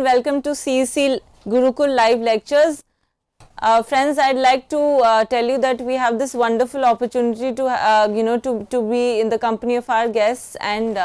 welcome to CEC Gurukul live lectures. Friends, I'd like to tell you that we have this wonderful opportunity to to be in the company of our guests and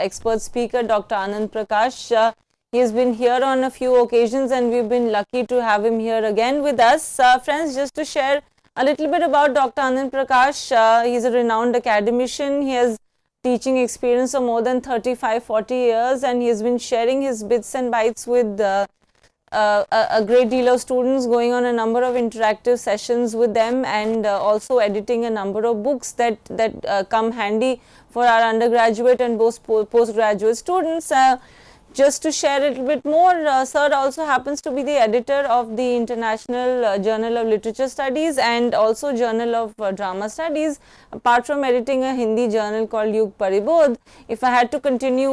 expert speaker Dr. Anand Prakash. He has been here on a few occasions and we've been lucky to have him here again with us. Friends, just to share a little bit about Dr. Anand Prakash, he's a renowned academician. He has teaching experience of more than 35-40 years, and he has been sharing his bits and bytes with a great deal of students, going on a number of interactive sessions with them, and also editing a number of books that come handy for our undergraduate and postgraduate students. Just to share a little bit more, sir also happens to be the editor of the International Journal of Literature Studies and also Journal of Drama Studies, apart from editing a Hindi journal called Yug Paribodh. If I had to continue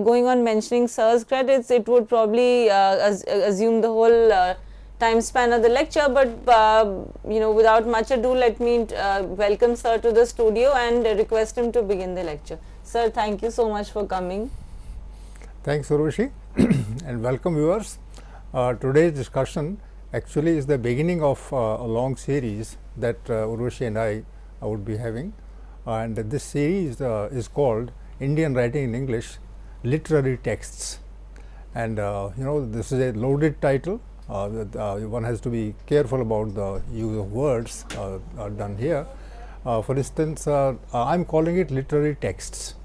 going on mentioning sir's credits, it would probably assume the whole time span of the lecture, but without much ado, let me welcome sir to the studio and request him to begin the lecture. Sir, thank you so much for coming. Thanks, Urushi, and welcome viewers. Today's discussion actually is the beginning of a long series that Urushi and I would be having, and this series is called Indian Writing in English, Literary Texts. And this is a loaded title. One has to be careful about the use of words done here. For instance, I'm calling it literary texts.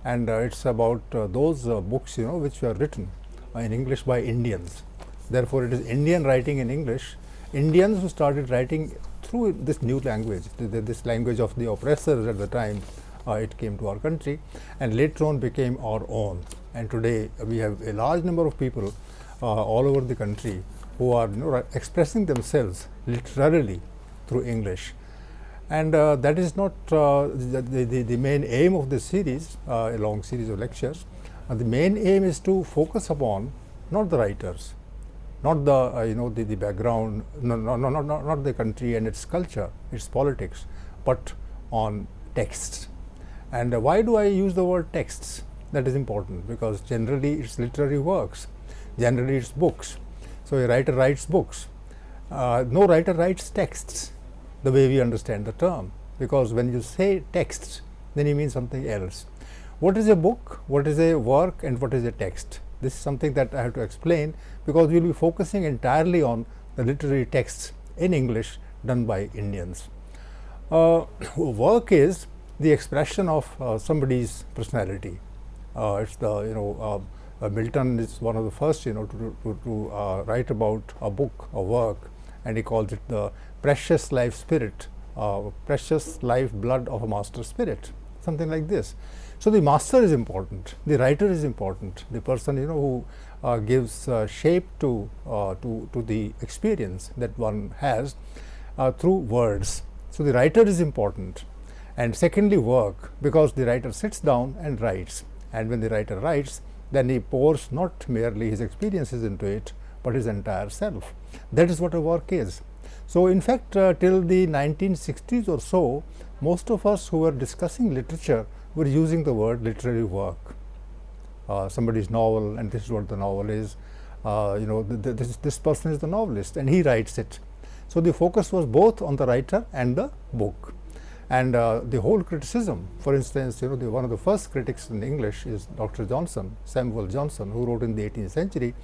And it's about those books which were written in English by Indians. Therefore, it is Indian writing in English. Indians who started writing through this new language, this language of the oppressors at the time it came to our country, and later on became our own. And today we have a large number of people all over the country who are expressing themselves literarily through English. And that is not the main aim of this series, a long series of lectures. The main aim is to focus upon not the writers, not the the background, not the country and its culture, its politics, but on texts. And why do I use the word texts? That is important because generally it's literary works, generally it's books. So a writer writes books. No writer writes texts, the way we understand the term, because when you say texts, then you mean something else. What is a book, what is a work, and what is a text? This is something that I have to explain because we will be focusing entirely on the literary texts in English done by Indians. Work is the expression of somebody's personality. It's the Milton is one of the first to write about a book, a work, and he calls it the precious life spirit, precious life blood of a master spirit, something like this. So the master is important, the writer is important, the person who gives shape to the experience that one has through words. So the writer is important. And secondly, work, because the writer sits down and writes, and when the writer writes, then he pours not merely his experiences into it, but his entire self. That is what a work is. So in fact, till the 1960s or so, most of us who were discussing literature were using the word literary work. Somebody's novel, and this is what the novel is. This person is the novelist, and he writes it. So the focus was both on the writer and the book. And the whole criticism, for instance, one of the first critics in English is Dr. Johnson, Samuel Johnson, who wrote in the 18th century.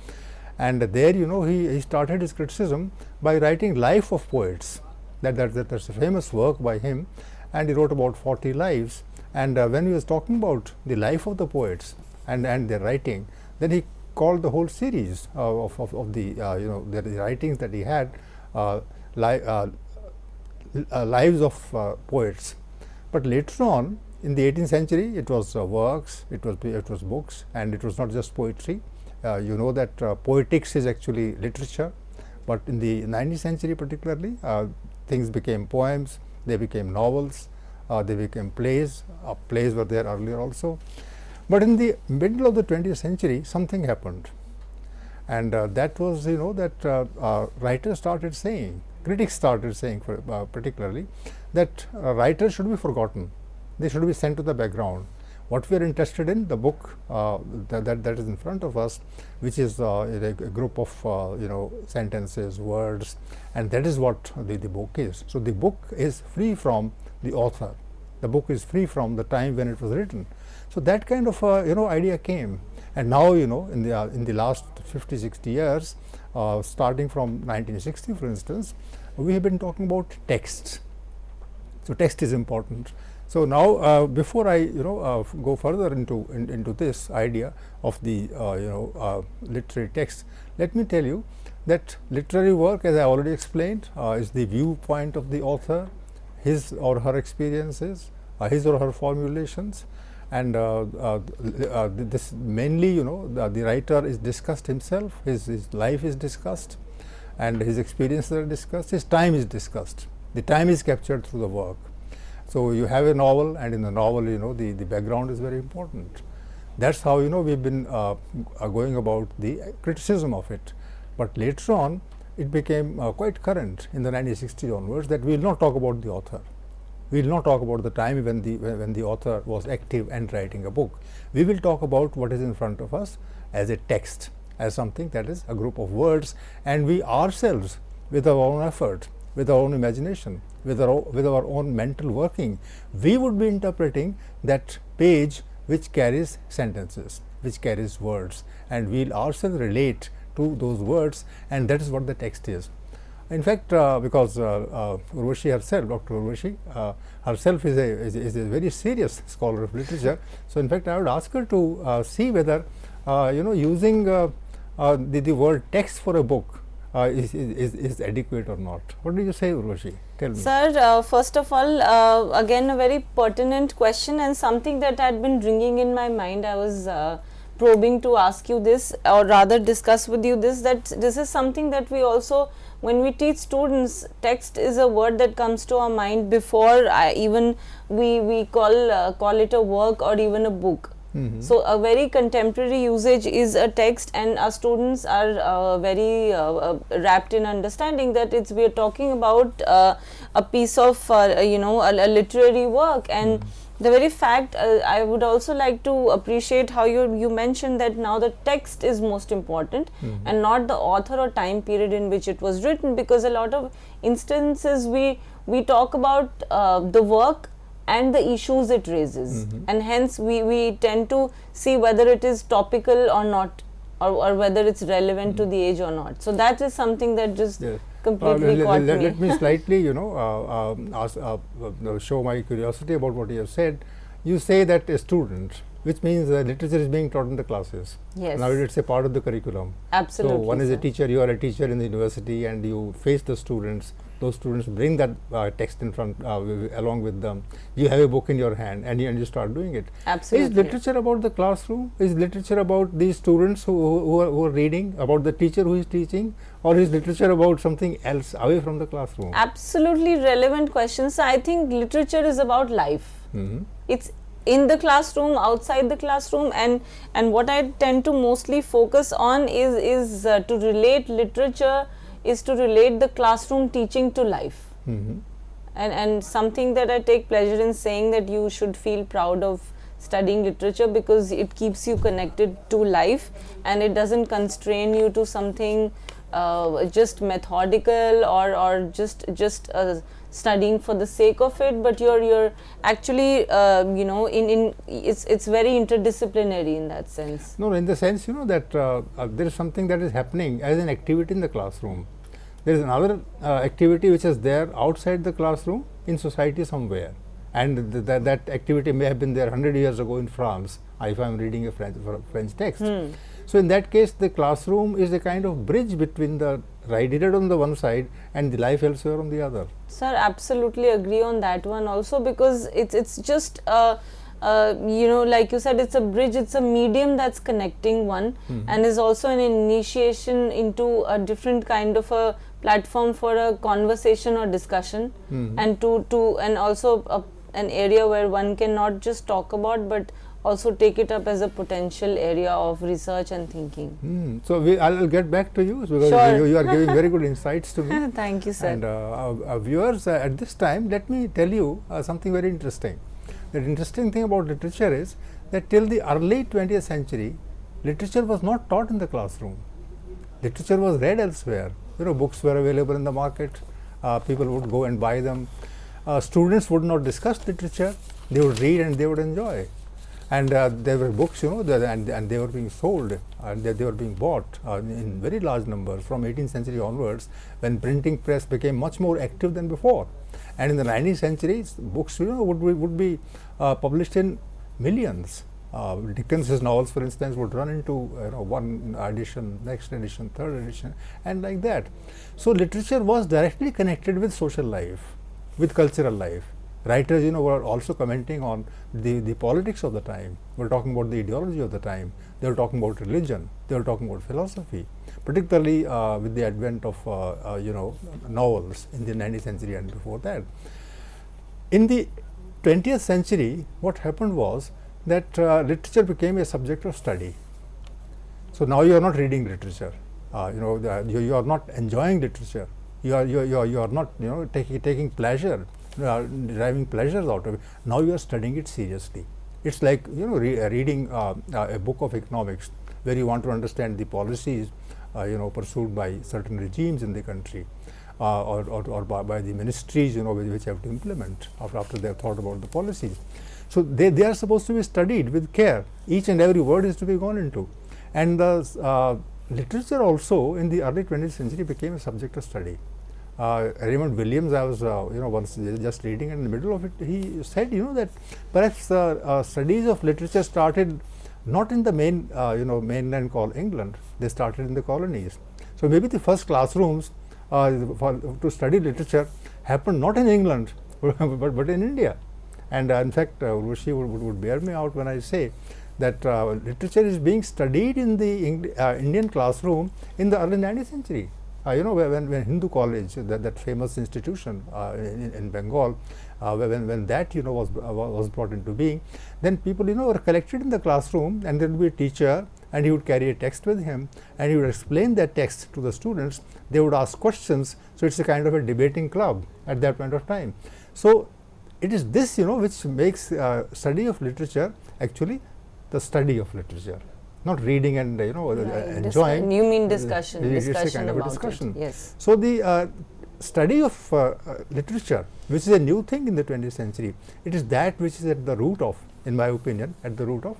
And there, he started his criticism by writing Life of Poets. That's a famous work by him, and he wrote about 40 lives. And when he was talking about the life of the poets and their writing, then he called the whole series of the the writings that he had lives of poets. But later on, in the 18th century, it was works, it was books, and it was not just poetry. That poetics is actually literature, but in the 19th century particularly, things became poems, they became novels, they became plays. Plays were there earlier also. But in the middle of the 20th century, something happened. And that was, that writers started saying, critics started saying particularly, that writers should be forgotten. They should be sent to the background. What we are interested in, the book that is in front of us, which is a group of sentences, words, and that is what the book is. So the book is free from the author. The book is free from the time when it was written. So that kind of idea came, and now in the last 50-60 years, starting from 1960, for instance, we have been talking about texts. So text is important. So now, before I go further into this idea of the literary text, let me tell you that literary work, as I already explained, is the viewpoint of the author, his or her experiences, his or her formulations, and this mainly the writer is discussed himself, his life is discussed, and his experiences are discussed, his time is discussed. The time is captured through the work. So you have a novel, and in the novel the background is very important. That's how we've been going about the criticism of it. But later on it became quite current in the 1960s onwards that we will not talk about the author. We will not talk about the time when the author was active and writing a book. We will talk about what is in front of us as a text, as something that is a group of words, and we ourselves, with our own effort, with our own imagination, with our own mental working, we would be interpreting that page which carries sentences, which carries words, and we will ourselves relate to those words, and that is what the text is. In fact, because Urvashi herself, Dr. Urvashi herself is a very serious scholar of literature, so in fact I would ask her to see whether using the word text for a book is adequate or not. What do you say, Urvashi? Tell me. Sir, first of all, again a very pertinent question, and something that had been ringing in my mind. I was probing to ask you this, or rather discuss with you this, that this is something that we also, when we teach students, text is a word that comes to our mind before even we call it a work or even a book. Mm-hmm. So a very contemporary usage is a text, and our students are very wrapped in understanding that we are talking about a piece of a literary work. And the very fact, I would also like to appreciate how you mentioned that now the text is most important, and not the author or time period in which it was written, because a lot of instances we talk about the work and the issues it raises, and hence we tend to see whether it is topical or not, or whether it's relevant to the age or not. So that is something that just completely caught me. Let me slightly show my curiosity about what you have said. You say that a student, which means literature is being taught in the classes. Yes. Now it's a part of the curriculum. Absolutely. So one is a teacher, you are a teacher in the university, and you face the students. Those students bring that text in front along with them. You have a book in your hand, and you start doing it. Absolutely. Is literature about the classroom? Is literature about these students who are reading, about the teacher who is teaching, or is literature about something else away from the classroom? Absolutely relevant questions. I think literature is about life. It's in the classroom, outside the classroom, and what I tend to mostly focus on is to relate literature, is to relate the classroom teaching to life. And something that I take pleasure in saying, that you should feel proud of studying literature, because it keeps you connected to life, and it doesn't constrain you to something just methodical or just studying for the sake of it, but you're actually it's very interdisciplinary in that sense. No, in the sense that there is something that is happening as an activity in the classroom. There is another activity which is there outside the classroom in society somewhere, and that activity may have been there 100 years ago in France, if I am reading a French text. So in that case, the classroom is a kind of bridge between the reader on the one side and the life elsewhere on the other. Sir, absolutely agree on that one also, because it's just like you said, it's a bridge, it's a medium that's connecting one, and is also an initiation into a different kind of a platform for a conversation or discussion, and and also an area where one can not just talk about, but also take it up as a potential area of research and thinking. So I'll get back to you, because sure. you are giving very good insights to me. Thank you, sir. And our viewers, at this time, let me tell you something very interesting. The interesting thing about literature is that till the early 20th century, literature was not taught in the classroom. Literature was read elsewhere. Books were available in the market. People would go and buy them. Students would not discuss literature. They would read and they would enjoy. And there were books, and they were being sold and they were being bought in very large numbers from 18th century onwards, when printing press became much more active than before. And in the 19th century, books would be published in millions. Dickens's novels, for instance, would run into one edition, next edition, third edition, and like that. So literature was directly connected with social life, with cultural life. Writers, were also commenting on the politics of the time. Were talking about the ideology of the time. They were talking about religion. They were talking about philosophy, particularly with the advent of novels in the 19th century and before that. In the 20th century, what happened was that literature became a subject of study. So now you are not reading literature. You are not enjoying literature. You are not taking pleasure, deriving pleasures out of it. Now you are studying it seriously. It's like reading a book of economics, where you want to understand the policies pursued by certain regimes in the country, or by the ministries which have to implement after they have thought about the policies. So they are supposed to be studied with care. Each and every word is to be gone into. And the literature also in the early 20th century became a subject of study. Raymond Williams, I was once just reading, and in the middle of it he said that perhaps studies of literature started not in the mainland called England. They started in the colonies. So maybe the first classrooms to study literature happened not in England but in India. And in fact, Urvashi would bear me out when I say that literature is being studied in the Indian classroom in the early 19th century. When Hindu College, that famous institution in Bengal, when that was brought into being, then people were collected in the classroom, and there would be a teacher, and he would carry a text with him, and he would explain that text to the students. They would ask questions. So it's a kind of a debating club at that point of time. So it is this which makes study of literature actually the study of literature, not reading and enjoying. You mean discussion? It's a Discussion kind of a about discussion. it. Yes. So the study of literature, which is a new thing in the 20th century, it is that which is at the root of, in my opinion, at the root of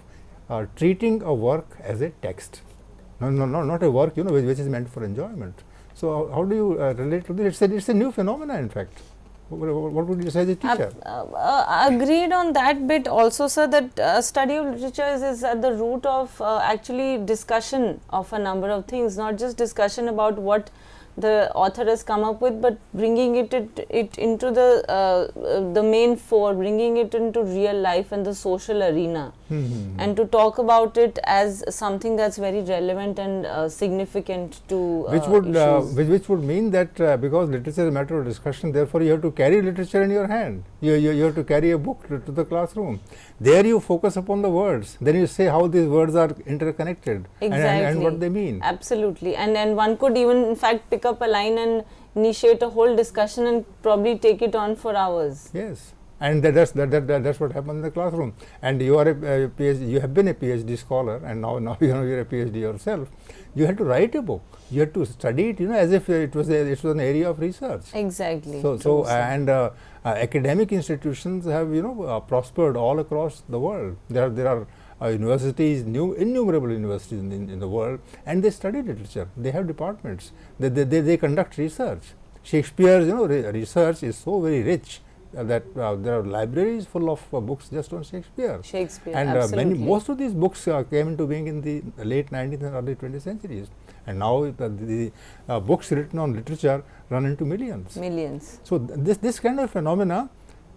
treating a work as a text. No, not a work which is meant for enjoyment. So how do you relate to this? It's a new phenomena, in fact. What would you say as a teacher? Agreed on that bit also, sir, that study of literature is at the root of actually discussion of a number of things, not just discussion about what the author has come up with, but bringing it into the main fore, bringing it into real life and the social arena, and to talk about it as something that's very relevant and significant to which would mean that because literature is a matter of discussion, therefore you have to carry literature in your hand. You have to carry a book to the classroom. There you focus upon the words. Then you say how these words are interconnected, and what they mean. Absolutely, and one could even in fact pick up a line and initiate a whole discussion and probably take it on for hours. Yes, and that's what happens in the classroom. And you are a PhD. You have been a PhD scholar, and now you're a PhD yourself. You have to write a book. You have to study it, as if it was an area of research. Exactly. So academic institutions have prospered all across the world. There are universities, innumerable universities in the world, and they study literature. They have departments. They conduct research. Shakespeare's research is so very rich that there are libraries full of books just on Shakespeare. And most of these books came into being in the late 19th and early 20th centuries. And now the books written on literature run into millions. So this kind of phenomena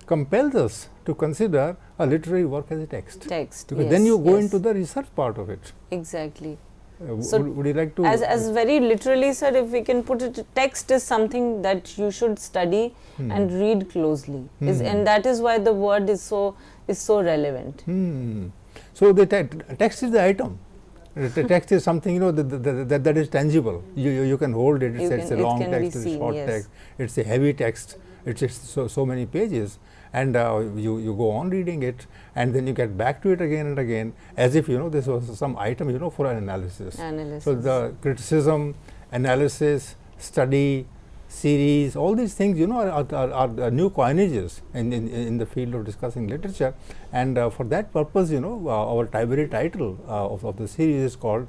compels us to consider a literary work as a text. Because then you go into the research part of it. Exactly. So would you like to? As very literally, sir, if we can put it, text is something that you should study and read closely, and that is why the word is so relevant. So the text is the item. The text is something that is tangible. You can hold it. It's a long text. It's a short text. It's a heavy text. It's so many pages. and you go on reading it, and then you get back to it again and again, as if this was some item for an analysis. So the criticism, analysis, study, series, all these things are new coinages in the field of discussing literature, and for that purpose our library title of the series is called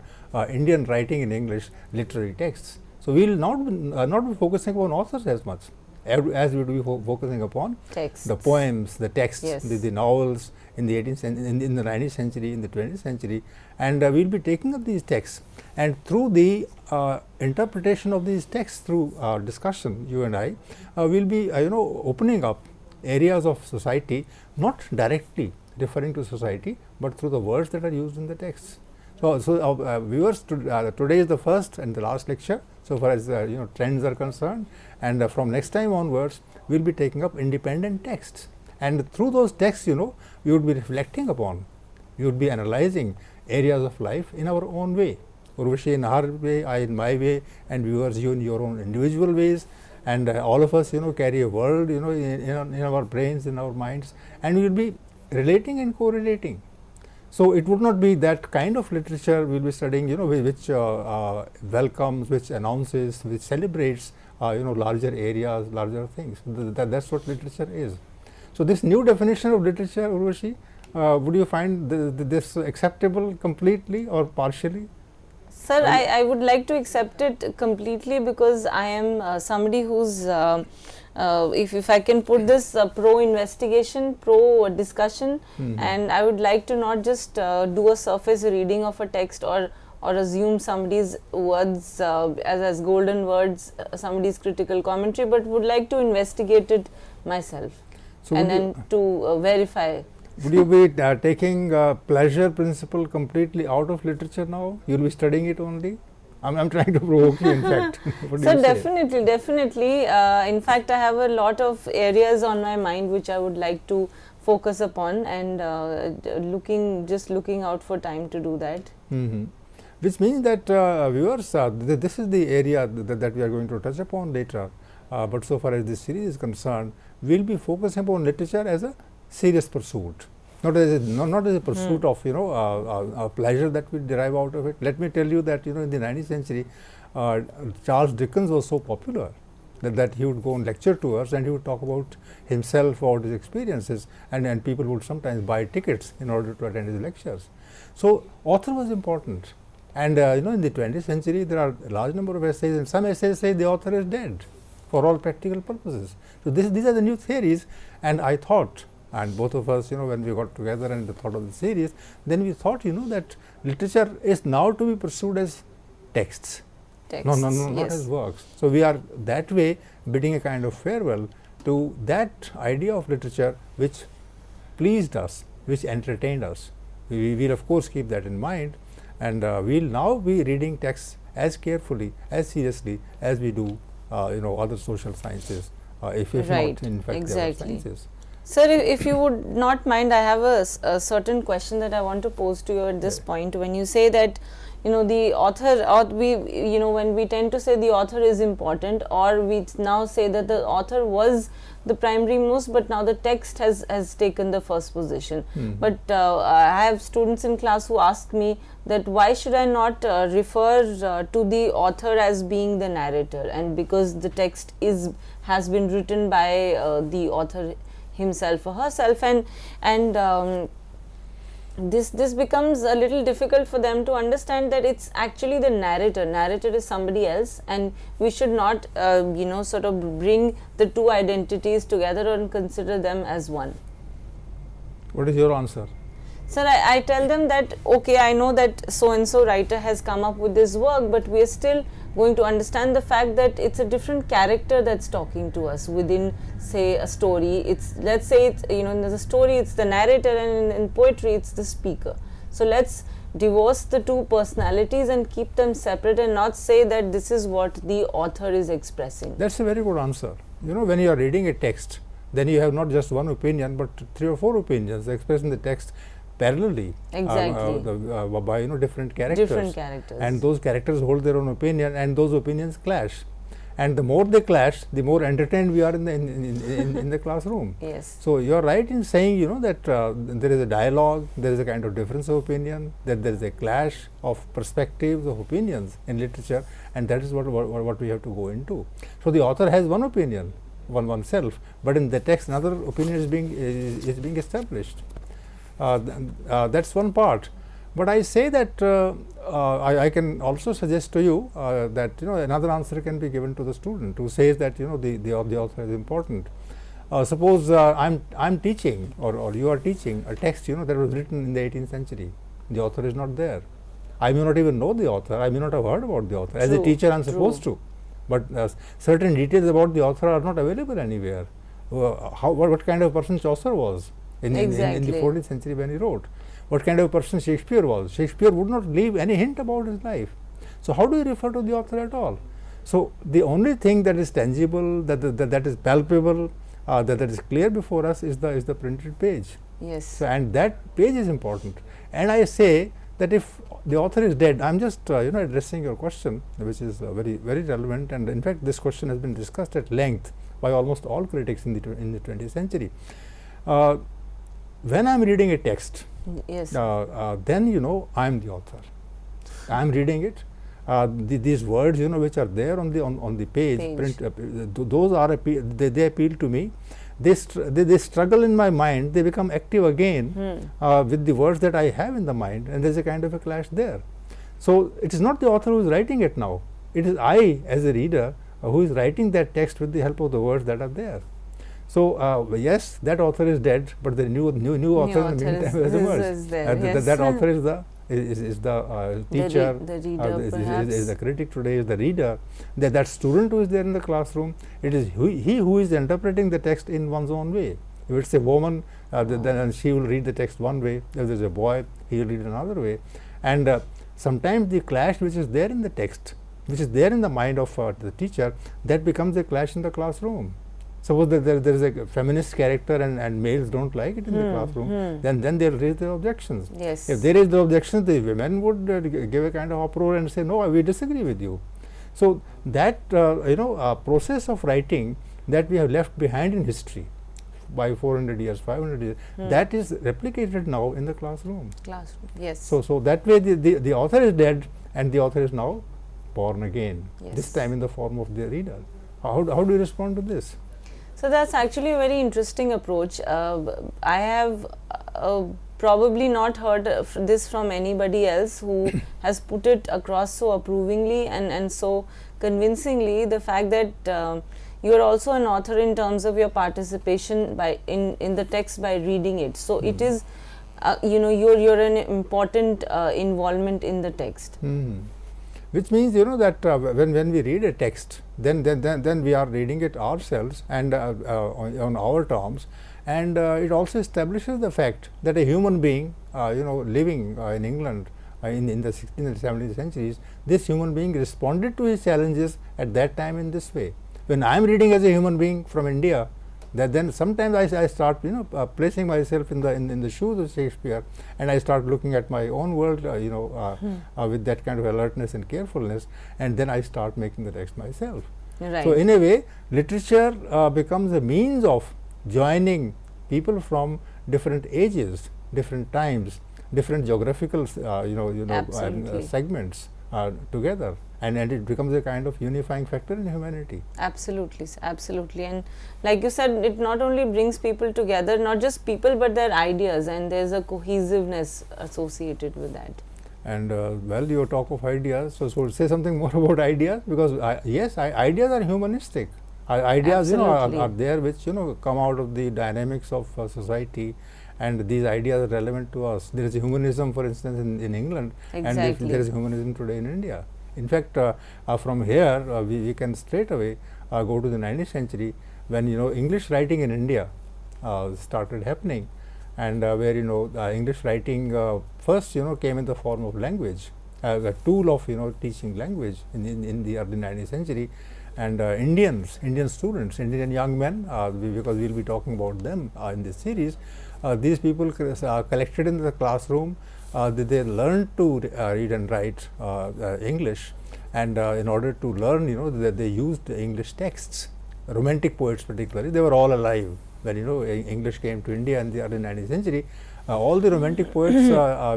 Indian Writing in English Literary Texts. So we will not be focusing on authors as much as we will be focusing upon texts, the poems, the texts, yes, the novels in the 18th in the 19th century, in the 20th century, and we will be taking up these texts, and through the interpretation of these texts, through discussion, you and I will be opening up areas of society, not directly referring to society, but through the words that are used in the texts. So viewers, today is the first and the last lecture so far as trends are concerned, and from next time onwards we will be taking up independent texts, and through those texts we would be reflecting upon, we would be analyzing areas of life in our own way. Urvashi in her way, I in my way, and viewers, you in your own individual ways, and all of us carry a world in our brains, in our minds, and we will be relating and correlating. So it would not be that kind of literature we will be studying which welcomes, which announces, which celebrates larger areas, larger things. That's what literature is. So this new definition of literature, Urvashi, would you find this acceptable completely or partially? Sir, I would like to accept it completely, because I am somebody who's if I can put this pro investigation, pro discussion, and I would like to not just do a surface reading of a text or assume somebody's words as golden words, somebody's critical commentary, but would like to investigate it myself, so and then to verify. Would you be taking pleasure principle completely out of literature now? You will be studying it only? I'm trying to provoke you, in fact. So definitely. In fact, I have a lot of areas on my mind which I would like to focus upon, and just looking out for time to do that. Which means that viewers, this is the area that we are going to touch upon later. But so far as this series is concerned, we will be focusing upon literature as a serious pursuit, not as a pursuit of a pleasure that we derive out of it. Let me tell you that in the 19th century, Charles Dickens was so popular that he would go and lecture to us, and he would talk about himself, about his experiences, and people would sometimes buy tickets in order to attend his lectures. So author was important, and in the 20th century there are a large number of essays, and some essays say the author is dead for all practical purposes. So these are the new theories, and I thought, and both of us when we got together and thought of the series, then we thought that literature is now to be pursued as texts, no, not as works. So we are that way bidding a kind of farewell to that idea of literature which pleased us, which entertained us. We will of course keep that in mind, and we will now be reading texts as carefully, as seriously as we do other social sciences, if right, not in fact exactly. other sciences. Sir, if you would not mind, I have a certain question that I want to pose to you at this point. When you say that the author, or we when we tend to say the author is important, or we now say that the author was the primary most, but now the text has taken the first position. But I have students in class who ask me that why should I not refer to the author as being the narrator, and because the text has been written by the author himself or herself, and this becomes a little difficult for them to understand that it's actually the narrator is somebody else, and we should not sort of bring the two identities together and consider them as one. What is your answer? Sir, I tell them that okay, I know that so and so writer has come up with this work, but we are still going to understand the fact that it's a different character that's talking to us within, say, a story. Let's say it's in the story it's the narrator, and in poetry it's the speaker. So let's divorce the two personalities and keep them separate, and not say that this is what the author is expressing. That's a very good answer. When you are reading a text, then you have not just one opinion but 3 or 4 opinions expressed in the text parallelly, exactly, by different characters, and those characters hold their own opinion, and those opinions clash, and the more they clash, the more entertained we are in the classroom. Yes. So you are right in saying, you know, that there is a dialogue, there is a kind of difference of opinion, that there is a clash of perspectives, of opinions in literature, and that is what we have to go into. So the author has one opinion, oneself, but in the text another opinion is being established. That's one part. But I say that I can also suggest to you that, you know, another answer can be given to the student who says that, you know, the author is important. Suppose I'm teaching, or you are teaching a text, you know, that was written in the 18th century. The author is not there. I may not even know the author. I may not have heard about the author. As a teacher, I'm supposed to. But certain details about the author are not available anywhere. What kind of person Chaucer was in the 14th century when he wrote? What kind of person Shakespeare was? Shakespeare would not leave any hint about his life. So how do you refer to the author at all? So the only thing that is tangible, that is palpable, that is clear before us is the printed page. Yes. So, and that page is important. And I say that if the author is dead, I'm just addressing your question, which is very relevant, and in fact this question has been discussed at length by almost all critics in the 20th century. When I'm reading a text, yes, then, you know, I'm the author. I'm reading it. These words, you know, which are there on the page. Print, those are they appeal to me. They struggle in my mind. They become active again with the words that I have in the mind, and there's a kind of a clash there. So it is not the author who is writing it now. It is I, as a reader, who is writing that text with the help of the words that are there. So yes, that author is dead, but the new author in the meantime has emerged. That author is the teacher, the reader, is the critic today, is the reader. That student who is there in the classroom, it is he who is interpreting the text in one's own way. If it's a woman, then she will read the text one way. If there's a boy, he will read another way. And sometimes the clash which is there in the text, which is there in the mind of the teacher, that becomes a clash in the classroom. Suppose that there is a feminist character and males don't like it in the classroom, then they'll raise their objections. Yes. If they raise the objections, the women would give a kind of uproar and say, no, we disagree with you. So that process of writing that we have left behind in history by 400 years, 500 years, that is replicated now in the classroom. Yes. So that way the author is dead and the author is now born again, this time in the form of the reader. How do you respond to this? So that's actually a very interesting approach. I have probably not heard this from anybody else who has put it across so approvingly and so convincingly. The fact that you are also an author in terms of your participation in the text by reading it. So it is, you're an important involvement in the text. Which means, you know, that when we read a text, then we are reading it ourselves and on our terms, and it also establishes the fact that a human being, living in England in the 16th and 17th centuries, this human being responded to his challenges at that time in this way. When I am reading as a human being from India, then sometimes I start placing myself in the shoes of Shakespeare, and I start looking at my own world with that kind of alertness and carefulness, and then I start making the text myself. Right. So in a way, literature becomes a means of joining people from different ages, different times, different geographical segments together, and it becomes a kind of unifying factor in humanity. Absolutely, absolutely. And like you said, it not only brings people together, not just people but their ideas, and there's a cohesiveness associated with that. And well, you talk of ideas, so say something more about ideas, because yes, ideas are humanistic. Ideas are there which come out of the dynamics of society, and these ideas are relevant to us. There is humanism, for instance, in England, and there is humanism today in India. In fact, from here we can straight away go to the 19th century when English writing in India started happening, and where English writing first came in the form of language, a tool of teaching language in the early 19th century. And Indian students, Indian young men, because we will be talking about them in this series, these people collected in the classroom, they learned to read and write English, and in order to learn, they used English texts. Romantic poets particularly, they were all alive when English came to India in the early 19th century. All the romantic poets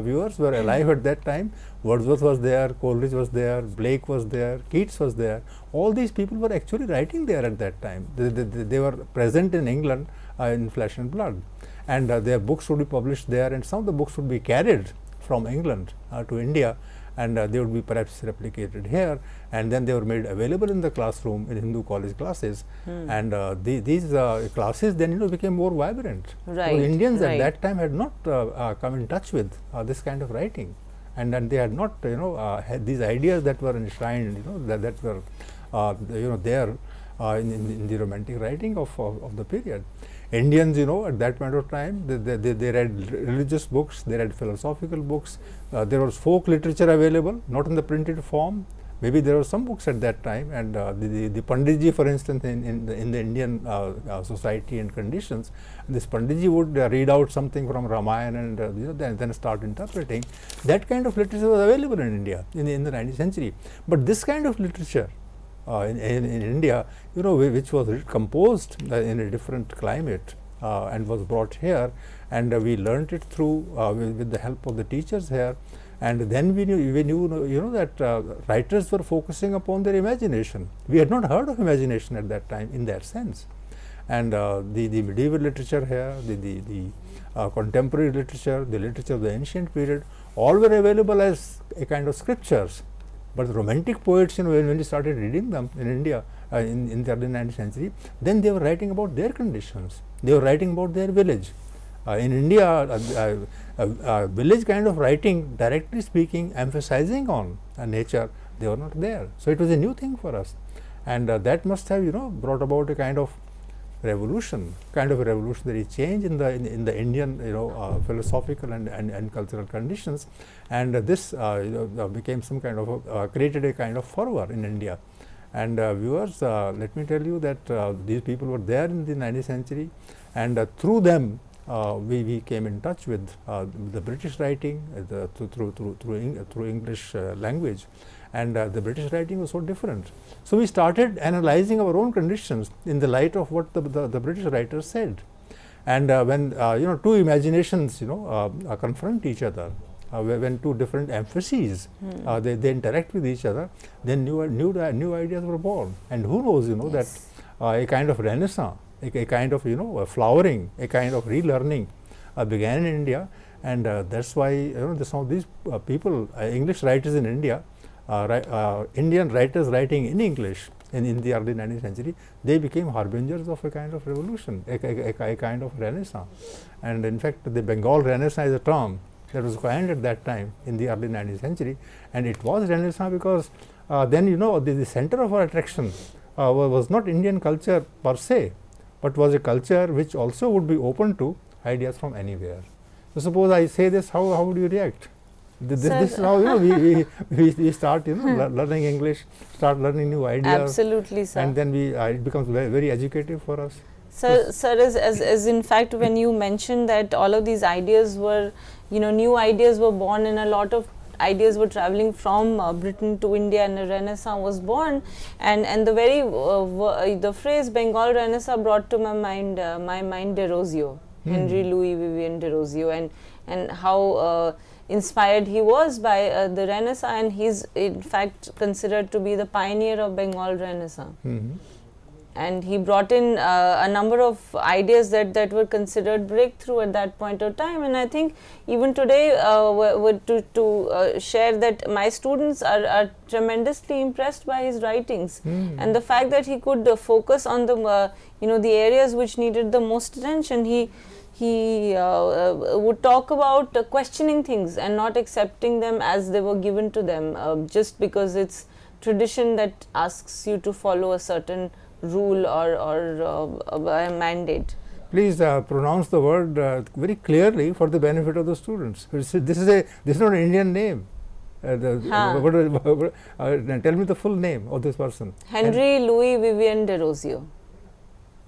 viewers were alive at that time. Wordsworth was there, Coleridge was there, Blake was there, Keats was there. All these people were actually writing there at that time. They were present in England in flesh and blood, and their books would be published there, and some of the books would be carried from England to India, and they would be perhaps replicated here, and then they were made available in the classroom in Hindu college classes, and these classes then became more vibrant. Right. So Indians right. at that time had not come in touch with this kind of writing, and then they had not had these ideas that were enshrined, that were there in the romantic writing of the period. Indians, at that point of time, they read religious books, they read philosophical books. There was folk literature available, not in the printed form. Maybe there were some books at that time, and the Panditji, for instance, in the Indian society and conditions, this Panditji would read out something from Ramayana and then start interpreting. That kind of literature was available in India in the 19th century. But this kind of literature in India, which was composed in a different climate and was brought here, and we learnt it through with the help of the teachers here, and then we knew that writers were focusing upon their imagination. We had not heard of imagination at that time in that sense, and the medieval literature here, the contemporary literature, the literature of the ancient period, all were available as a kind of scriptures. But the romantic poets, when we started reading them in India in the early 19th century, then they were writing about their conditions. They were writing about their village. In India, village kind of writing, directly speaking, emphasizing on nature, they were not there. So it was a new thing for us, and that must have brought about a kind of revolutionary change in the Indian philosophical and cultural conditions, and this became some kind of created a kind of fervor in India. And viewers, let me tell you that these people were there in the 19th century, and through them we came in touch with the British writing through English language. And the British writing was so different. So we started analyzing our own conditions in the light of what the British writers said. And when two imaginations confront each other, when two different emphases they interact with each other, then new ideas were born. And who knows that a kind of renaissance, a kind of a flowering, a kind of relearning began in India, and that's why some of these people, English writers in India, Indian writers writing in English in the early 19th century, they became harbingers of a kind of revolution, a kind of renaissance. And in fact, the Bengal Renaissance is a term that was coined at that time in the early 19th century, and it was renaissance because then the center of our attraction was not Indian culture per se, but was a culture which also would be open to ideas from anywhere. So suppose I say this, how would you react? This is how we start learning English, start learning new ideas. Absolutely, sir. And then it becomes very, very educative for us. Sir, as in fact, when you mentioned that all of these ideas were, new ideas were born, and a lot of ideas were traveling from Britain to India, and a Renaissance was born, and the very the phrase Bengal Renaissance brought to my mind Derozio, Henry Louis Vivian Derozio, and how inspired he was by the Renaissance, and he's in fact considered to be the pioneer of Bengal Renaissance. And he brought in a number of ideas that were considered breakthrough at that point of time. And I think even today, to share that my students are tremendously impressed by his writings, and the fact that he could focus on the the areas which needed the most attention. He would talk about questioning things and not accepting them as they were given to them, just because it's tradition that asks you to follow a certain rule or a mandate. Please pronounce the word very clearly for the benefit of the students. This is not an Indian name. Tell me the full name of this person. Henry Louis Vivian Derozio.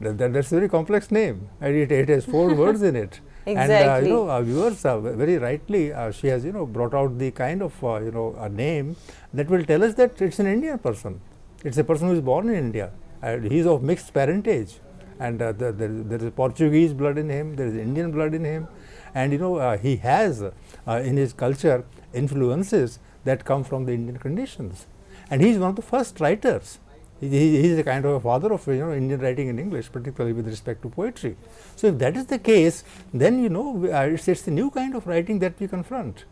That's a very complex name, and it has 4 words in it. Exactly. And our viewers very rightly, she has brought out the kind of a name that will tell us that it's an Indian person. It's a person who is born in India. He is of mixed parentage, and there is Portuguese blood in him, there is Indian blood in him, and he has in his culture influences that come from the Indian conditions, and he is one of the first writers. He is a kind of a father of Indian writing in English, particularly with respect to poetry. So if that is the case, then it's a new kind of writing that we confront.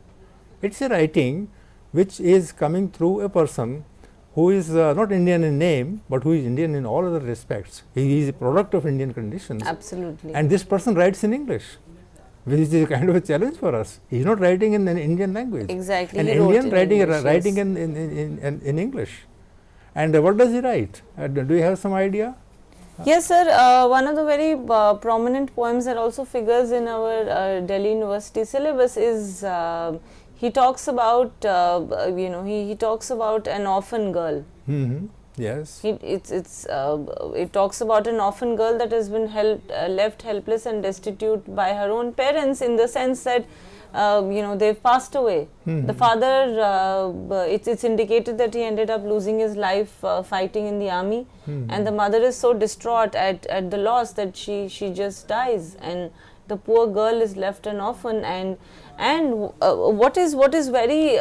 It's a writing which is coming through a person who is not Indian in name, but who is Indian in all other respects. He is a product of Indian conditions. Absolutely. And this person writes in English, which is a kind of a challenge for us. He is not writing in an Indian language. Exactly. An Indian writing in English. And what does he write? Do you have some idea? Yes, sir. One of the very prominent poems that also figures in our Delhi University syllabus is he talks about he talks about an orphan girl. Yes. It talks about an orphan girl that has been left helpless and destitute by her own parents, in the sense that they've passed away. The father, it's indicated that he ended up losing his life fighting in the army, and the mother is so distraught at the loss that she just dies, and the poor girl is left an orphan. And what is very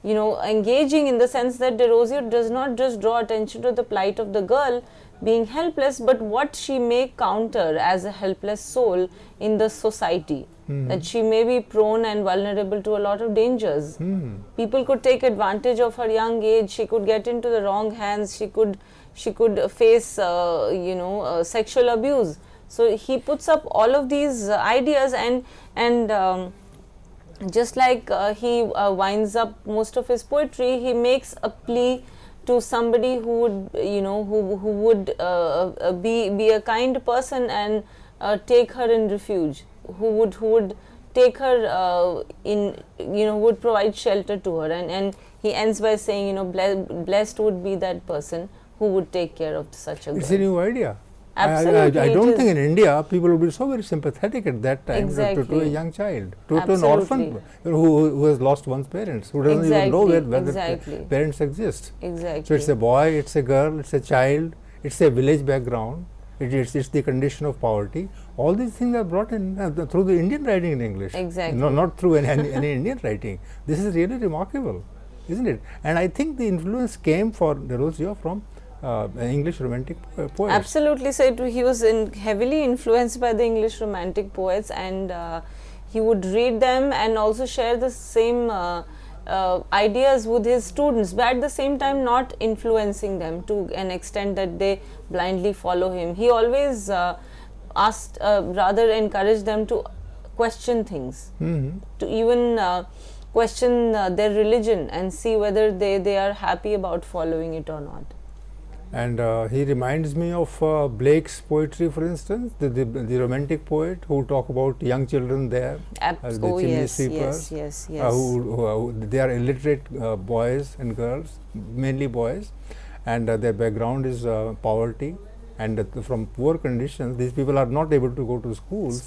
engaging, in the sense that Derozio does not just draw attention to the plight of the girl being helpless, but what she may counter as a helpless soul in the society. That she may be prone and vulnerable to a lot of dangers. People could take advantage of her young age. She could get into the wrong hands. She could face sexual abuse. So he puts up all of these ideas, and just like he winds up most of his poetry, he makes a plea to somebody who would who would be a kind person and take her in refuge, who would take her would provide shelter to her, and he ends by saying, blessed would be that person who would take care of such a girl. It's a new idea. Absolutely. I don't think in India people would be so very sympathetic at that time to a young child, to an orphan who has lost one's parents, who doesn't even know whether parents exist. Exactly. So it's a boy, it's a girl, it's a child, it's a village background, it's the condition of poverty. All these things are brought in through the Indian writing in English. Exactly. Not through any Indian writing. This is really remarkable, isn't it? And I think the influence came for Derozio from English romantic poets. Absolutely. So he was heavily influenced by the English romantic poets, and he would read them and also share the same ideas with his students, but at the same time not influencing them to an extent that they blindly follow him. He always rather encouraged them to question things, to even question their religion and see whether they are happy about following it or not. And he reminds me of Blake's poetry, for instance, the romantic poet who talk about young children there, the chimney sweepers, yes. Who they are illiterate boys and girls, mainly boys, and their background is poverty, and from poor conditions, these people are not able to go to schools.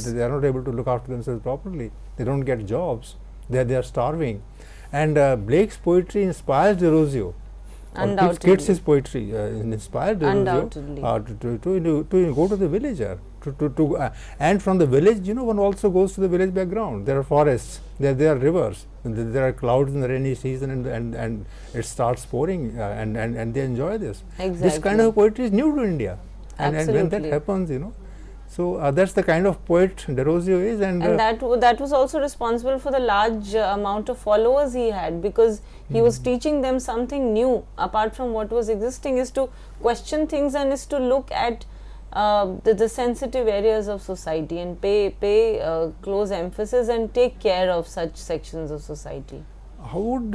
They are not able to look after themselves properly. They don't get jobs. They are starving, and Blake's poetry inspires Derozio. Kids his poetry inspired Derozio to go to the villager, and from the village, one also goes to the village background. There are forests, there are rivers, there are clouds in the rainy season, and it starts pouring, and they enjoy this. Exactly. This kind of poetry is new to India, and when that happens, so that's the kind of poet Derozio is, and that was also responsible for the large amount of followers he had, because he was teaching them something new apart from what was existing, is to question things and is to look at the sensitive areas of society and pay close emphasis and take care of such sections of society. How would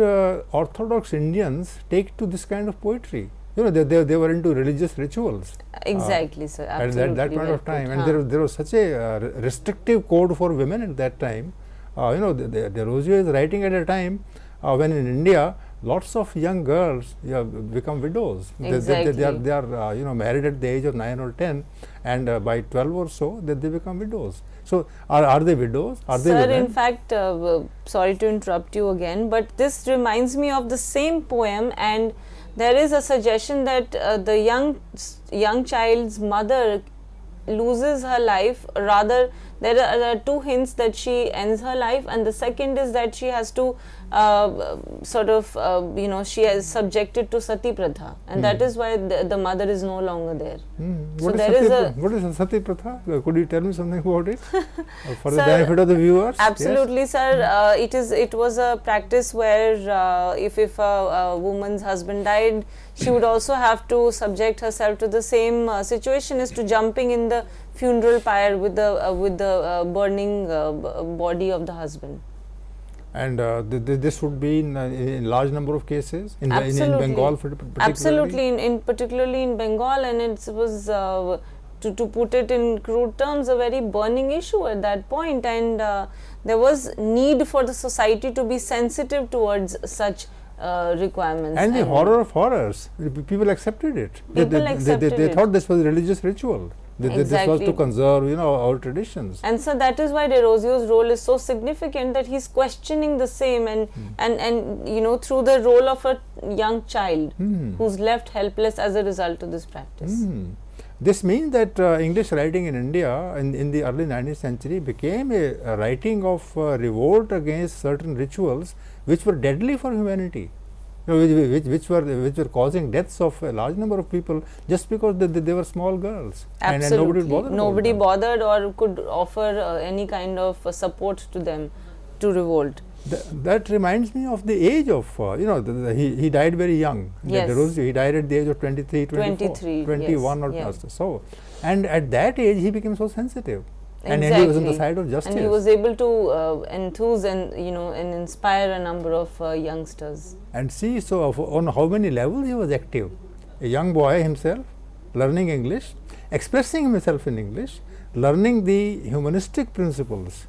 Orthodox Indians take to this kind of poetry? They were into religious rituals. Exactly, sir. Absolutely. At that point of time, and there was such a restrictive code for women at that time. Derozio is writing at a time when in India lots of young girls become widows. Exactly. They are married at the age of 9 or 10, and by 12 or so they become widows. So are they widows? Are they Sir, women? in fact, sorry to interrupt you again, but this reminds me of the same poem, and there is a suggestion that the young child's mother loses her life. Rather, there are two hints that she ends her life, and the second is that she has to she is subjected to sati pratha, and that is why the mother is no longer there. So What is sati pratha? Could you tell me something about it for the benefit of the viewers? Absolutely, Yes? sir. It was a practice where if a woman's husband died, she would also have to subject herself to the same situation as to jumping in the funeral pyre with the burning body of the husband. And this would be in large number of cases in Bengal, particularly. Absolutely, particularly in Bengal, and it was to put it in crude terms, a very burning issue at that point, and there was need for the society to be sensitive towards such requirements. And the horror of horrors, people accepted it. They thought this was a religious ritual. This was to conserve, our traditions. And so that is why De Rosio's role is so significant, that he's questioning the same, and through the role of a young child who's left helpless as a result of this practice. This means that English writing in India in the early 19th century became a writing of revolt against certain rituals which were deadly for humanity. Which were causing deaths of a large number of people just because they were small girls. Absolutely. And nobody bothered or could offer any kind of support to them to revolt. That reminds me of the age of, he died very young. Yes. He died at the age of 23, 24, 21 yes, or so. And at that age, he became so sensitive. Exactly. And he was on the side of justice. And he was able to enthuse and inspire a number of youngsters. And see, so on how many levels he was active. A young boy himself, learning English, expressing himself in English, learning the humanistic principles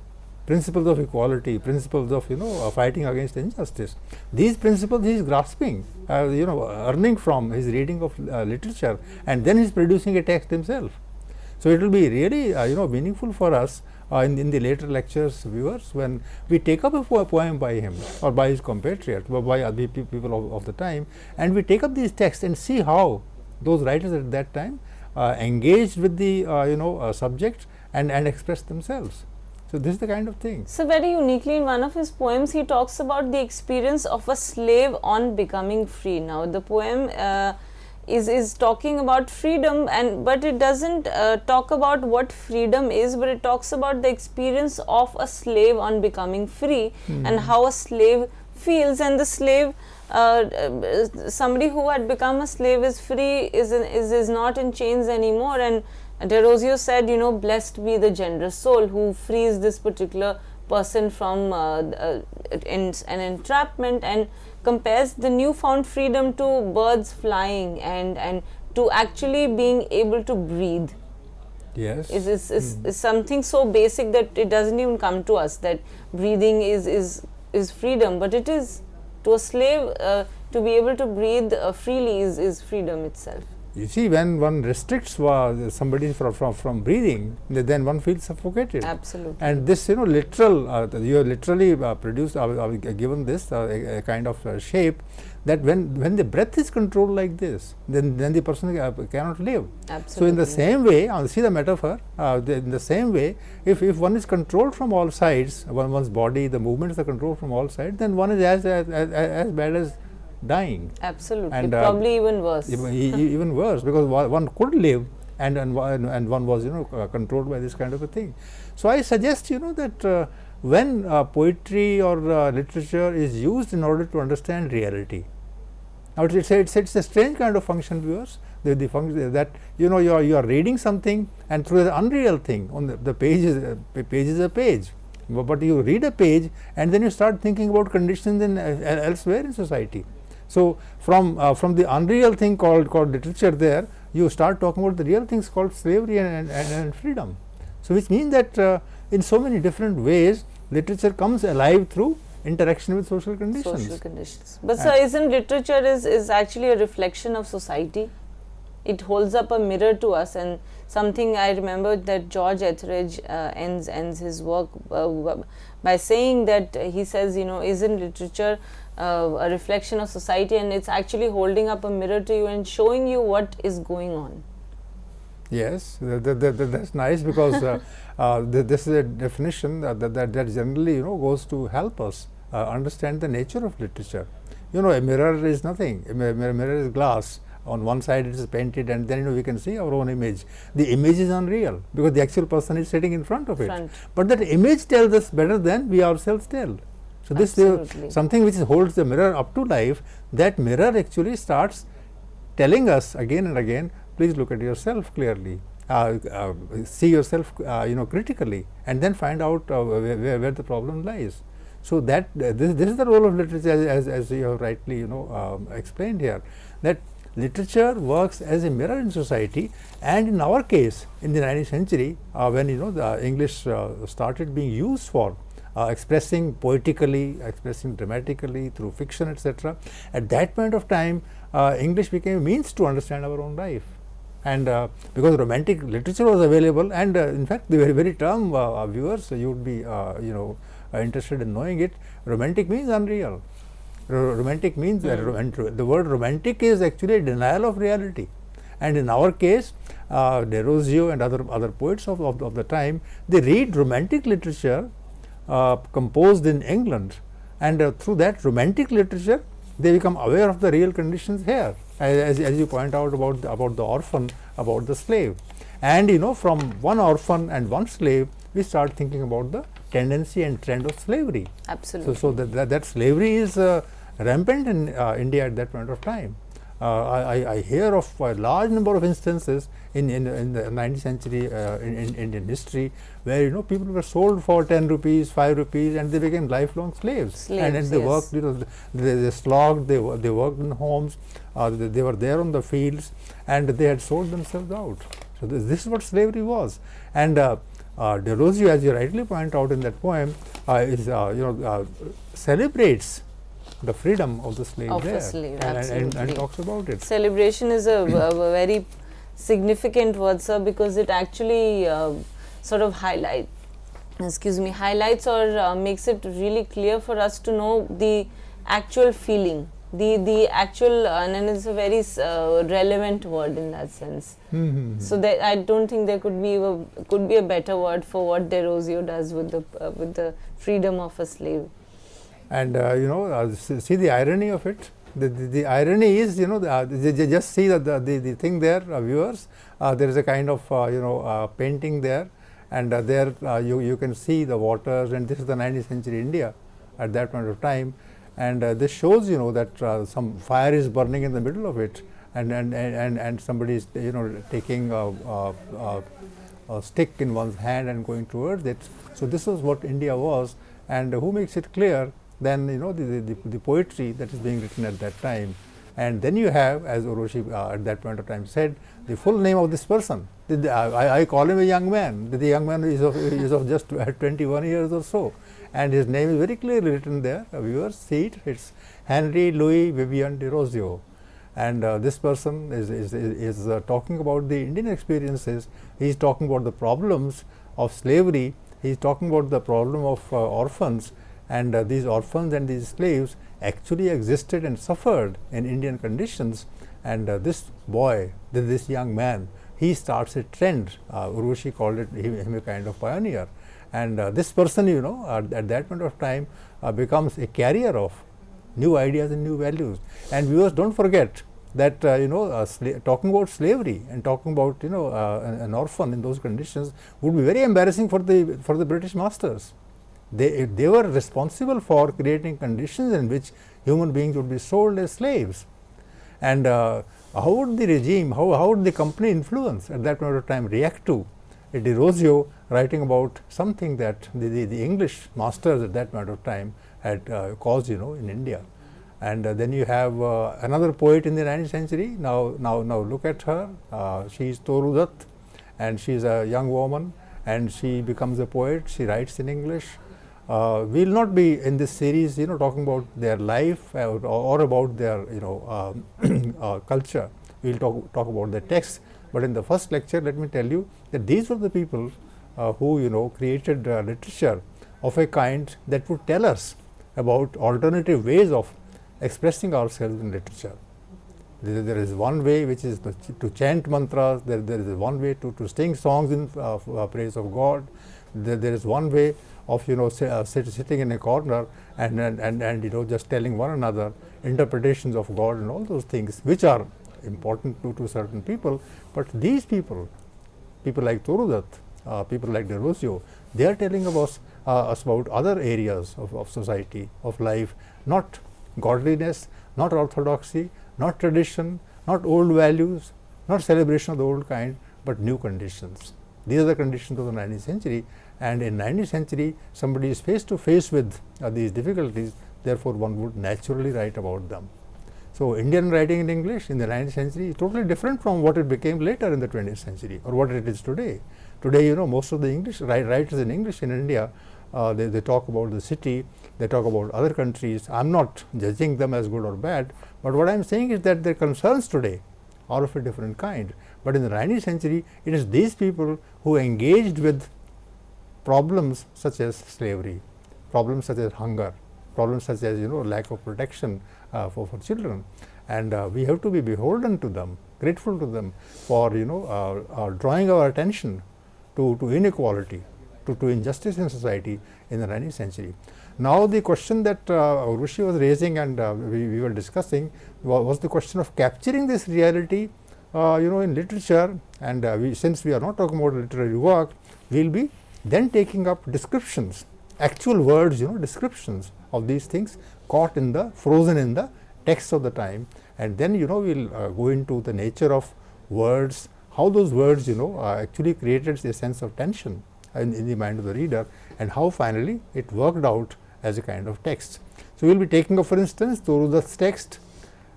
of equality, principles of fighting against injustice. These principles he is grasping, earning from his reading of literature, and then he is producing a text himself. So it will be really meaningful for us in the later lectures, viewers, when we take up a poem by him or by his compatriot, or by other people of the time, and we take up these texts and see how those writers at that time engaged with the subject and expressed themselves. So this is the kind of thing. So very uniquely in one of his poems, he talks about the experience of a slave on becoming free. Now the poem is talking about freedom, but it doesn't talk about what freedom is, but it talks about the experience of a slave on becoming free and how a slave feels. And the slave, somebody who had become a slave is free, is not in chains anymore. And De Rosio said, blessed be the generous soul who frees this particular person from an entrapment, and compares the newfound freedom to birds flying and to actually being able to breathe. Yes. Is something so basic that it doesn't even come to us, that breathing is freedom, but it is to a slave to be able to breathe freely is freedom itself. You see, when one restricts somebody from breathing, then one feels suffocated. Absolutely. And this, literal, you have literally produced, given this a kind of shape, that when the breath is controlled like this, then the person cannot live. Absolutely. So in the same way, see the metaphor, in the same way, if one is controlled from all sides, one's body, the movements are controlled from all sides, then one is as bad as dying. Absolutely. And probably even worse. Even worse, because one could live and one was controlled by this kind of a thing. So I suggest that when poetry or literature is used in order to understand reality, now it's a strange kind of function, viewers. The function that you are reading something, and through the unreal thing on the page is a page, but you read a page and then you start thinking about conditions elsewhere in society. So from the unreal thing called literature, there you start talking about the real things called slavery and freedom. So which means that in so many different ways literature comes alive through interaction with social conditions. Social conditions. But sir, isn't literature is actually a reflection of society? It holds up a mirror to us, and something I remember that George Etheridge ends his work by saying that he says, you know, isn't literature a reflection of society, and it's actually holding up a mirror to you and showing you what is going on. Yes, that's nice, because this is a definition that generally, you know, goes to help us understand the nature of literature. You know, a mirror is nothing. A mirror is glass. On one side it is painted, and then, you know, we can see our own image. The image is unreal because the actual person is sitting in front of it. But that image tells us better than we ourselves tell. So this something which holds the mirror up to life. That mirror actually starts telling us again and again, please look at yourself clearly, see yourself you know, critically, and then find out where the problem lies. So that this is the role of literature, as you have rightly, you know, explained here, that literature works as a mirror in society. And in our case, in the 19th century, when, you know, the English started being used for expressing poetically, expressing dramatically through fiction, etc., at that point of time, English became a means to understand our own life. And because romantic literature was available, and in fact the very term, viewers, you would be you know, interested in knowing it, romantic means unreal. Romantic means the word romantic is actually a denial of reality. And in our case, Derozio and other poets of the time, they read romantic literature composed in England, and through that romantic literature they become aware of the real conditions here, as you point out about the orphan, about the slave. And, you know, from one orphan and one slave, we start thinking about the tendency and trend of slavery. Absolutely. So that slavery is rampant in India at that point of time. I hear of a large number of instances in the 19th century in Indian history, where, you know, people were sold for 10 rupees, 5 rupees, and they became lifelong slaves. And they worked, you know, they slogged, they worked in homes, they were there on the fields, and they had sold themselves out. So this is what slavery was. And Derozio, as you rightly point out in that poem, is celebrates the freedom of the slave and talks about it. Celebration is a very significant word, sir, because it actually sort of highlights or makes it really clear for us to know the actual feeling, the actual, and it's a very relevant word in that sense. So that I don't think there could be a better word for what Derozio does with the freedom of a slave. And you know, see the irony of it. The irony is, you know, just see the thing there, viewers. There is a kind of painting there, and there you can see the waters, and this is the 19th century India at that point of time, and this shows, you know, that some fire is burning in the middle of it, and somebody is, you know, taking a stick in one's hand and going towards it. So this was what India was, and who makes it clear than, you know, the poetry that is being written at that time. And then you have, as Oroshi at that point of time said, the full name of this person. I call him a young man. The young man is of just 21 years or so, and his name is very clearly written there. Viewers see it. It's Henry Louis Vivian Derozio, and this person is talking about the Indian experiences. He is talking about the problems of slavery. He is talking about the problem of orphans. And these orphans and these slaves actually existed and suffered in Indian conditions. And this boy, this young man, he starts a trend. Urvashi called him a kind of pioneer. And this person, you know, at that point of time becomes a carrier of new ideas and new values. And viewers, don't forget that talking about slavery and talking about, you know, an orphan in those conditions would be very embarrassing for the British masters. They were responsible for creating conditions in which human beings would be sold as slaves. And how would the regime, how would the company influence at that point of time react to a Derozio writing about something that the English masters at that point of time had caused, you know, in India. And then you have another poet in the 19th century. Now look at her. She is Toru Dutt, and she is a young woman, and she becomes a poet. She writes in English. we will not be in this series, talking about their life or about their, culture. We will talk about the text. But in the first lecture, let me tell you that these were the people who, created literature of a kind that would tell us about alternative ways of expressing ourselves in literature. There is one way which is to chant mantras, there is one way to sing songs in praise of God, there is one way of sitting in a corner and just telling one another interpretations of God and all those things which are important to certain people. But these people like Torudat, people like Derosio, they are telling us about other areas of society, of life, not godliness, not orthodoxy, not tradition, not old values, not celebration of the old kind, but new conditions. These are the conditions of the 19th century, and in 19th century somebody is face to face with these difficulties, therefore one would naturally write about them. So Indian writing in English in the 19th century is totally different from what it became later in the 20th century or what it is today. Today, most of the English writers in English in India, they talk about the city, they talk about other countries. I am not judging them as good or bad, but what I am saying is that their concerns today are of a different kind. But in the 19th century, it is these people who engaged with problems such as slavery, problems such as hunger, problems such as lack of protection for children, and we have to be beholden to them, grateful to them for drawing our attention to inequality, to injustice in society in the 19th century. Now the question that Urvashi was raising and we were discussing was the question of capturing this reality in literature, and since we are not talking about literary work, we will be then taking up descriptions, actual words, descriptions of these things frozen in the text of the time, and then we will go into the nature of words, how those words actually created a sense of tension in the mind of the reader, and how finally it worked out as a kind of text. So, we will be taking up, for instance, Torudat's text,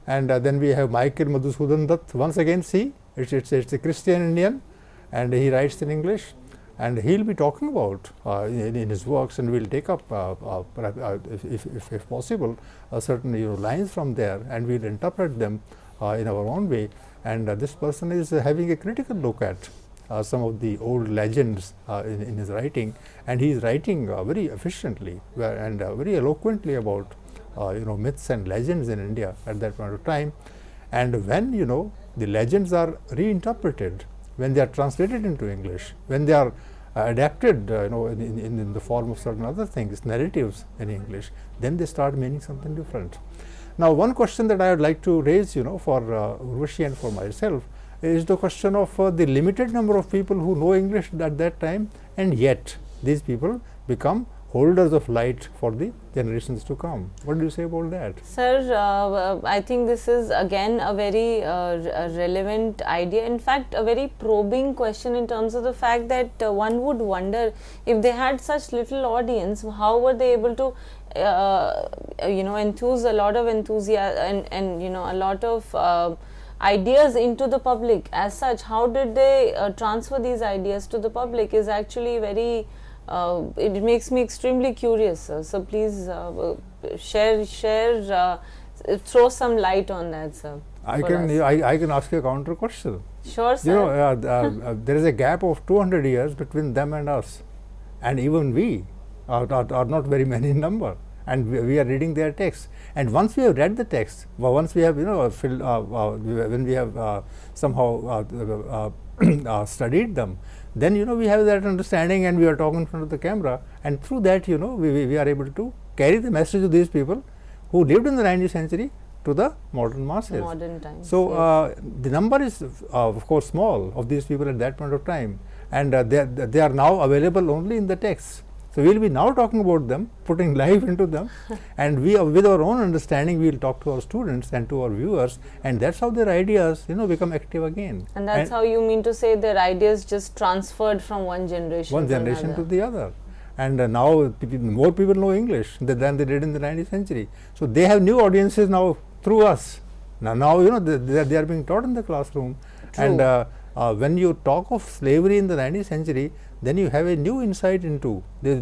and then we have Michael Madhusudan Dutt. Once again, see, it's a Christian Indian, and he writes in English, and he will be talking about in his works, and we will take up if possible certain lines from there, and we will interpret them in our own way. And this person is having a critical look at some of the old legends in his writing, and he is writing very efficiently and very eloquently about myths and legends in India at that point of time. And when the legends are reinterpreted, when they are translated into English, when they are adapted in the form of certain other things, narratives in English, then they start meaning something different. Now, one question that I would like to raise for Urvashi and for myself is the question of the limited number of people who know English at that time, and yet these people become holders of light for the generations to come. What do you say about that? Sir, I think this is again a very relevant idea. In fact, a very probing question in terms of the fact that one would wonder, if they had such little audience, how were they able to enthuse a lot of enthusiasm and a lot of ideas into the public as such. How did they transfer these ideas to the public is actually very it makes me extremely curious, sir. So please throw some light on that, sir. I can ask you a counter question. Sure, sir. There is a gap of 200 years between them and us, and even we are not very many in number, and we are reading their text. And once we have read the text, once we have when we have somehow studied them, then we have that understanding, and we are talking in front of the camera, and through that we are able to carry the message of these people who lived in the 19th century to the modern masses. Modern times. So yes. the number is of course small of these people at that point of time, and they are now available only in the text. So we will be now talking about them, putting life into them, and we with our own understanding we will talk to our students and to our viewers, and that's how their ideas become active again. And that's how you mean to say their ideas just transferred from one generation to the other. And now more people know English than they did in the 19th century. So they have new audiences now through us. Now they are being taught in the classroom. True. And when you talk of slavery in the 19th century, then you have a new insight into the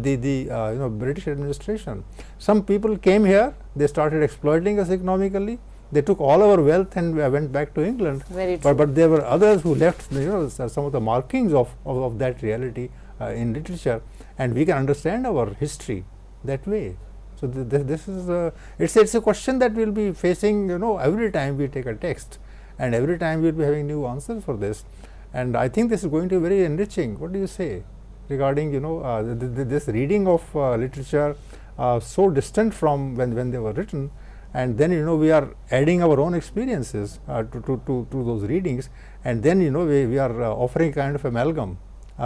British administration. Some people came here, they started exploiting us economically. They took all our wealth and went back to England. Very true. But there were others who left, some of the markings of that reality in literature, and we can understand our history that way. So this is it's a question that we'll be facing, every time we take a text, and every time we'll be having new answers for this. And I think this is going to be very enriching. What do you say regarding this reading of literature so distant from when they were written, and then we are adding our own experiences to those readings, and then we are offering kind of amalgam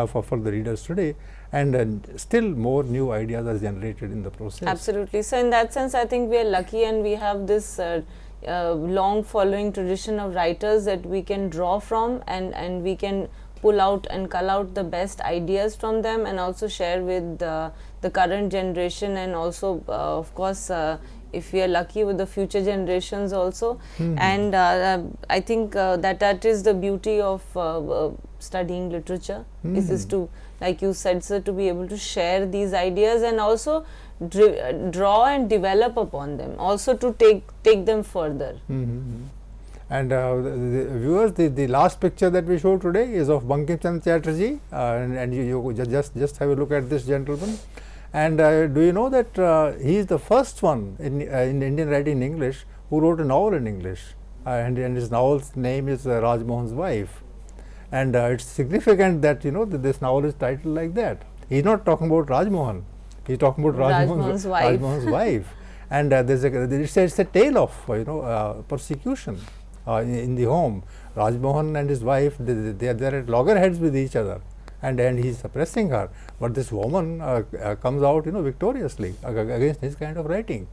for the readers today, and still more new ideas are generated in the process. Absolutely. So in that sense, I think we are lucky, and we have this long following tradition of writers that we can draw from, and we can pull out and cull out the best ideas from them, and also share with the current generation, and also of course if we are lucky, with the future generations also. And I think that is the beauty of studying literature, is to, like you said, sir, to be able to share these ideas, and also draw and develop upon them, also to take them further. And the viewers, the last picture that we show today is of Bankim Chandra Chatterjee, and you just have a look at this gentleman. And do you know that he is the first one in Indian writing in English who wrote a novel in English, and his novel's name is Rajmohan's Wife. And it's significant that that this novel is titled like that. He's not talking about Rajmohan, he's talking about Rajmohan's wife. And it's a tale of persecution in the home. Rajmohan and his wife, they are at loggerheads with each other, and he's suppressing her, but this woman comes out victoriously against his kind of writing.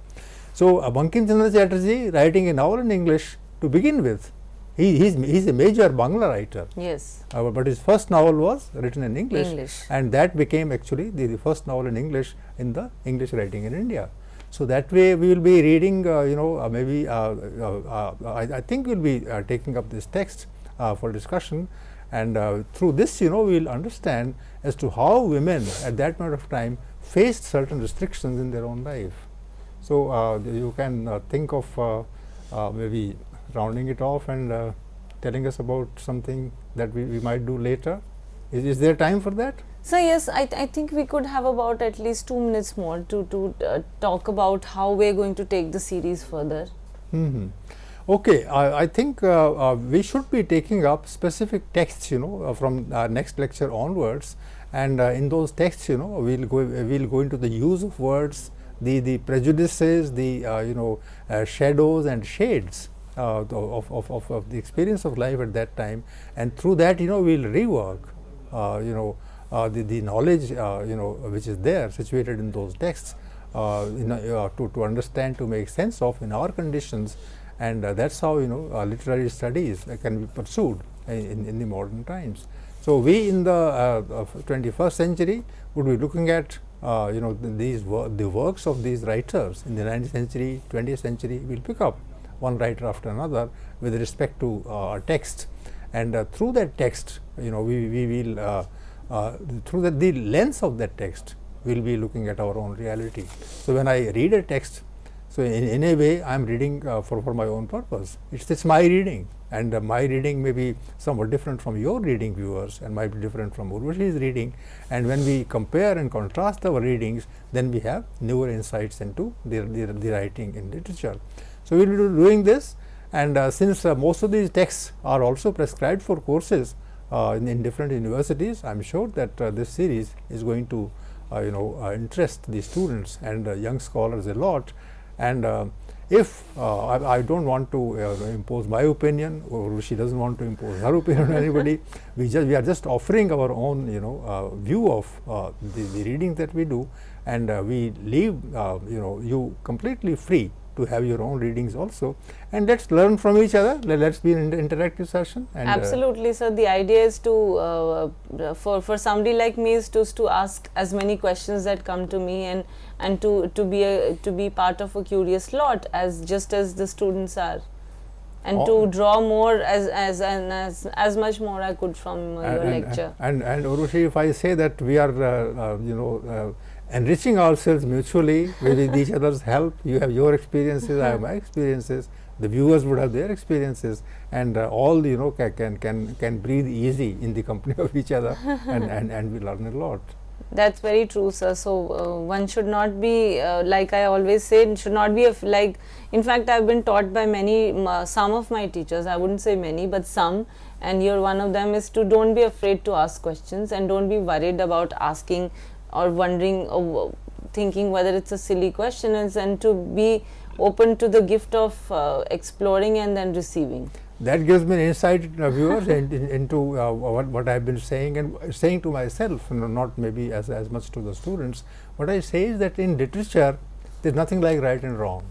So Bankim Chandra Chatterjee, writing a novel in English to begin with, he's a major Bangla writer. Yes. But his first novel was written in English, and that became actually the first novel in English in the English writing in India. So that way we will be reading, maybe I think we will be taking up this text for discussion, and through this we will understand as to how women at that point of time faced certain restrictions in their own life. So you can think of maybe rounding it off and telling us about something that we might do later. Is there time for that? So yes, I think we could have about at least 2 minutes more to talk about how we are going to take the series further. Okay, I think we should be taking up specific texts, from next lecture onwards, and in those texts, we'll go into the use of words, the prejudices, the shadows and shades of the experience of life at that time, and through that, we'll rework, the knowledge, which is there situated in those texts, to understand, to make sense of in our conditions. And that's how literary studies can be pursued in the modern times. So we in the 21st century would be looking at the works of these writers in the 19th century, 20th century. We'll pick up one writer after another with respect to a text, and through that text, we will through the lens of that text, we'll be looking at our own reality. So when I read a text, so in a way I am reading for my own purpose. It's my reading, and my reading may be somewhat different from your reading, viewers, and might be different from Urvashi's reading. And when we compare and contrast our readings, then we have newer insights into the writing in literature. So we will be doing this, and since most of these texts are also prescribed for courses in different universities, I am sure that this series is going to interest the students and young scholars a lot. And if I don't want to impose my opinion, or she doesn't want to impose her opinion on anybody, we are just offering our own view of the reading that we do, and we leave you completely free to have your own readings also, and let's learn from each other. Let's be an interactive session. And absolutely, sir. The idea is to for somebody like me is to ask as many questions that come to me, and to be part of a curious lot, as just as the students are. and to draw more as much more I could from your lecture. And Urvashi, if I say that we are enriching ourselves mutually with each other's help, you have your experiences, I have my experiences, the viewers would have their experiences, and all can breathe easy in the company of each other, and we learn a lot. That's very true, sir. So one should not be like I always say, should not be like. In fact, I've been taught by many, some of my teachers. I wouldn't say many, but some. And here one of them is to don't be afraid to ask questions, and don't be worried about asking or wondering or thinking whether it's a silly question, and to be open to the gift of exploring and then receiving. That gives me an insight, viewers, into what I've been saying and saying to myself, not maybe as much to the students. What I say is that in literature, there's nothing like right and wrong.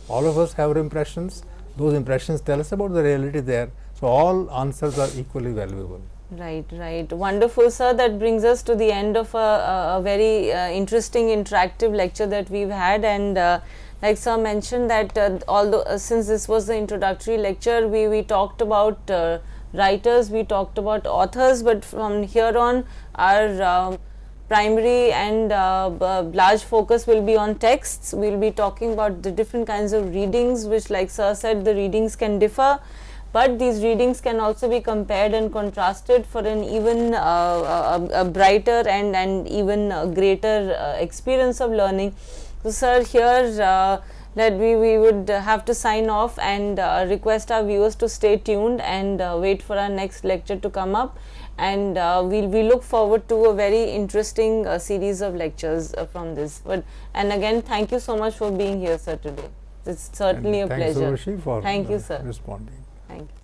All of us have impressions. Those impressions tell us about the reality there. So all answers are equally valuable. Right, right. Wonderful, sir. That brings us to the end of a very interesting interactive lecture that we've had, and like sir mentioned that although since this was the introductory lecture, we talked about writers, we talked about authors, but from here on our primary and large focus will be on texts. We will be talking about the different kinds of readings, which like sir said, the readings can differ, but these readings can also be compared and contrasted for an even a brighter and even greater experience of learning. So sir, here that we would have to sign off and request our viewers to stay tuned and wait for our next lecture to come up, and we look forward to a very interesting series of lectures from this. And again, thank you so much for being here, sir, today. It's certainly a pleasure. Thanks, Urvashi, for thank you, sir. responding. Thank you.